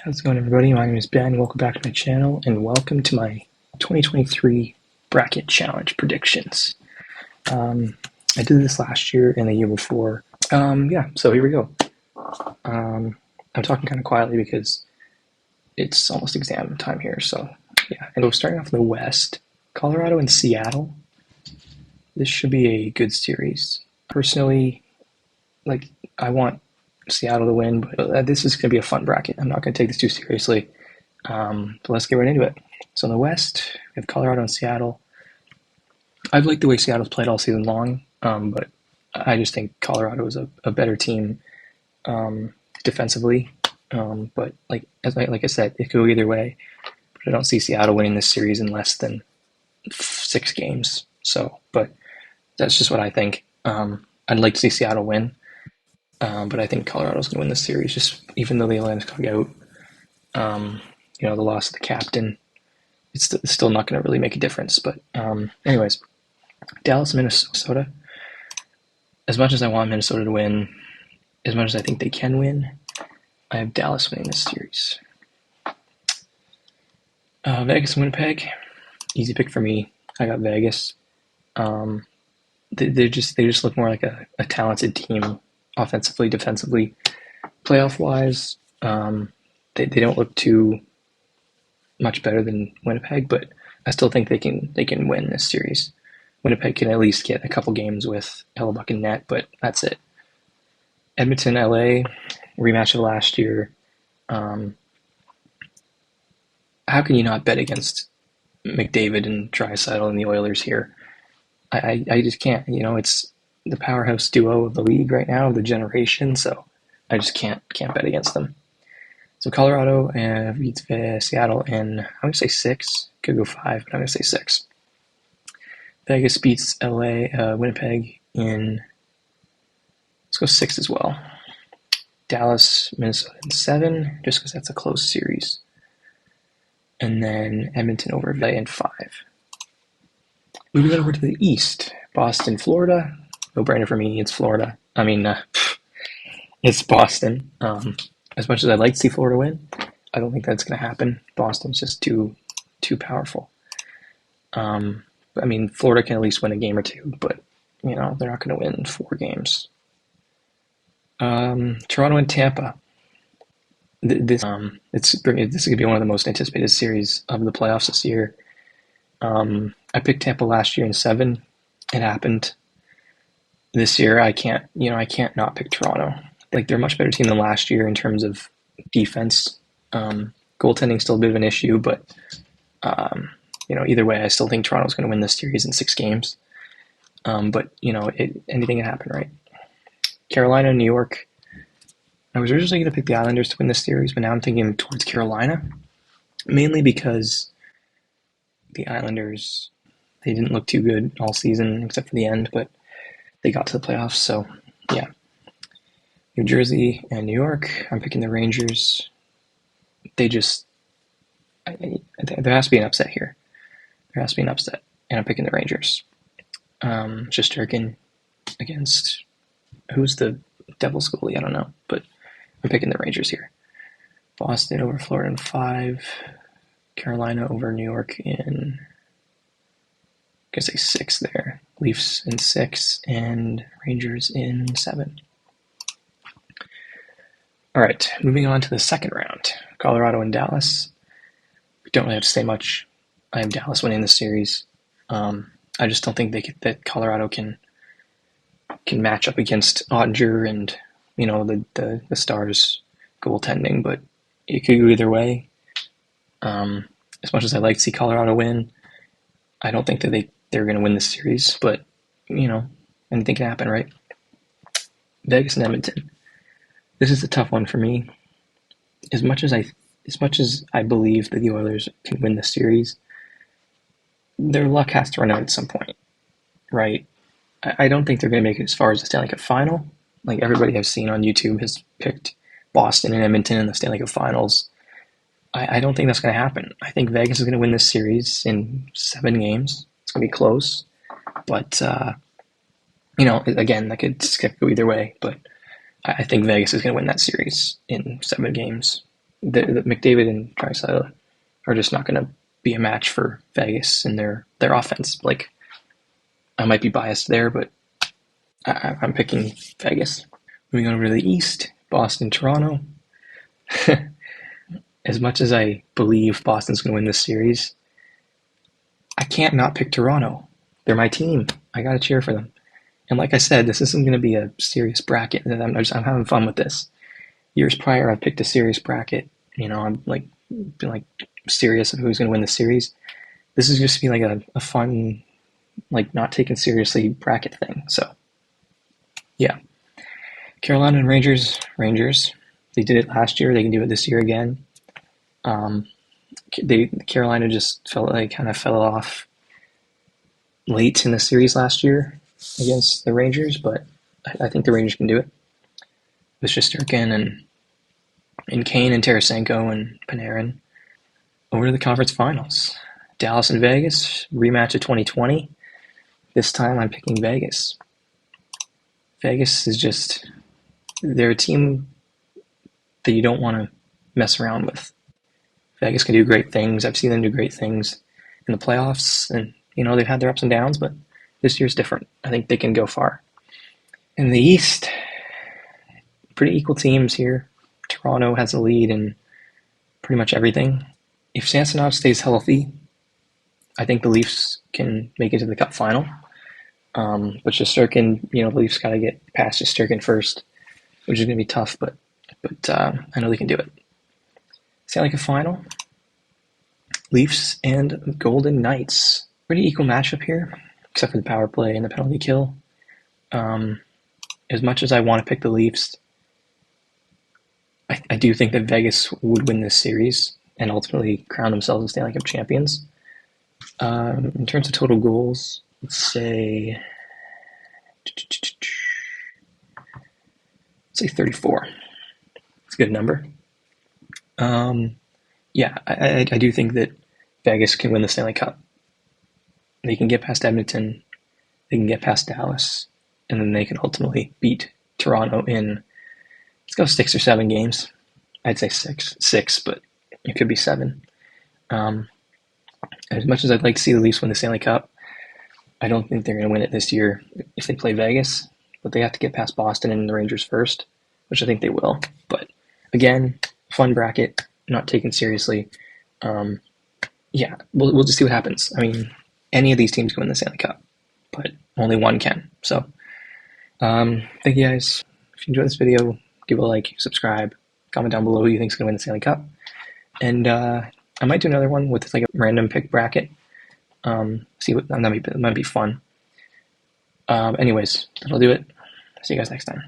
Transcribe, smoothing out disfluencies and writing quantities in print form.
How's it going, everybody? My name is Ben. Welcome back to my channel, and welcome to my 2023 bracket challenge predictions. I did this last year and the year before. So here we go. I'm talking kind of quietly because it's almost exam time here. So yeah, and so starting off in the West, Colorado and Seattle. This should be a good series. Personally, I want Seattle to win, but this is going to be a fun bracket. I'm not going to take this too seriously. But let's get right into it. So in the West, we have Colorado and Seattle. I've liked the way Seattle's played all season long, but I just think Colorado is a better team defensively. But like I said, it could go either way. But I don't see Seattle winning this series in less than 6 games. So, but that's just what I think. I'd like to see Seattle win. But I think Colorado's going to win this series, just even though the Atlanta's got out. The loss of the captain, it's still not going to really make a difference. But anyways, Dallas, Minnesota. As much as I want Minnesota to win, as much as I think they can win, I have Dallas winning this series. Vegas, Winnipeg, easy pick for me. I got Vegas. They just look more like a talented team. Offensively, defensively, playoff wise, they don't look too much better than Winnipeg, but I still think they can win this series. Winnipeg can at least get a couple games with Hellebuck and net, but that's it. Edmonton, LA, rematch of last year. How can you not bet against McDavid and Draisaitl and the Oilers here? I just can't. It's the powerhouse duo of the league right now, of the generation, so I just can't bet against them. So Colorado beats Seattle in, I'm going to say 6. Could go 5, but I'm going to say 6. Vegas beats Winnipeg in, let's go 6 as well. Dallas, Minnesota in 7, just because that's a close series. And then Edmonton over in 5. Moving on over to the East, Boston, Florida. No-brainer for me, it's Florida. It's Boston. As much as I'd like to see Florida win, I don't think that's going to happen. Boston's just too powerful. Florida can at least win a game or two, but they're not going to win 4 games. Toronto and Tampa. This is going to be one of the most anticipated series of the playoffs this year. I picked Tampa last year in 7. It happened. This year, I can't not pick Toronto. They're a much better team than last year in terms of defense. Goaltending's still a bit of an issue, but either way, I still think Toronto's going to win this series in 6 games. Anything can happen, right? Carolina, New York. I was originally going to pick the Islanders to win this series, but now I'm thinking towards Carolina, mainly because the Islanders, they didn't look too good all season except for the end, but they got to the playoffs, so yeah. New Jersey and New York, I'm picking the Rangers. There has to be an upset here. There has to be an upset, and I'm picking the Rangers. Shesterkin against, who's the Devils goalie? I don't know, but I'm picking the Rangers here. Boston over Florida in 5. Carolina over New York in, I guess, 6 there. Leafs in 6 and Rangers in 7. All right, moving on to the second round. Colorado and Dallas. We don't really have to say much. I have Dallas winning the series. I just don't think that Colorado can match up against Ottinger and the Stars goaltending, but it could go either way. As much as I like to see Colorado win, I don't think that they're going to win this series, but anything can happen, right? Vegas and Edmonton. This is a tough one for me. As much as I believe that the Oilers can win this series, their luck has to run out at some point, right? I don't think they're going to make it as far as the Stanley Cup final. Like everybody I've seen on YouTube has picked Boston and Edmonton in the Stanley Cup finals. I don't think that's going to happen. I think Vegas is going to win this series in 7 games. It's going to be close, but again, that could go either way. But I think Vegas is going to win that series in 7 games. the McDavid and Draisaitl are just not going to be a match for Vegas and their offense. Like, I might be biased there, but I'm picking Vegas. Moving over to the East, Boston, Toronto. As much as I believe Boston's going to win this series, I can't not pick Toronto. They're my team. I got to cheer for them. And like I said, this isn't going to be a serious bracket. I'm having fun with this. Years prior, I picked a serious bracket. I'm been like serious of who's going to win the series. This is just be like a fun, like not taken seriously bracket thing. So, yeah. Carolina and Rangers. They did it last year. They can do it this year again. Carolina just kind of fell off late in the series last year against the Rangers, but I think the Rangers can do it. With Shesterkin and Kane and Tarasenko and Panarin. Over to the conference finals. Dallas and Vegas, rematch of 2020. This time I'm picking Vegas. Vegas is just, they're a team that you don't want to mess around with. Vegas can do great things. I've seen them do great things in the playoffs, and they've had their ups and downs, but this year's different. I think they can go far. In the East, pretty equal teams here. Toronto has the lead in pretty much everything. If Samsonov stays healthy, I think the Leafs can make it to the Cup final. But Shesterkin, the Leafs got to get past Shesterkin first, which is going to be tough, but I know they can do it. Stanley Cup final, Leafs and Golden Knights. Pretty equal matchup here, except for the power play and the penalty kill. As much as I want to pick the Leafs, I do think that Vegas would win this series and ultimately crown themselves as Stanley Cup champions. In terms of total goals, let's say 34. It's a good number. Yeah, I do think that Vegas can win the Stanley Cup. They can get past Edmonton, they can get past Dallas, and then they can ultimately beat Toronto in, let's go 6 or 7 games. I'd say six, but it could be 7. As much as I'd like to see the Leafs win the Stanley Cup, I don't think they're going to win it this year if they play Vegas, but they have to get past Boston and the Rangers first, which I think they will. But again, fun bracket, not taken seriously. Yeah, we'll just see what happens. I mean, any of these teams can win the Stanley Cup, but only one can. So, thank you guys. If you enjoyed this video, give it a like, subscribe, comment down below who you think is going to win the Stanley Cup. And I might do another one with like a random pick bracket. See what that might be fun. Anyways, that'll do it. See you guys next time.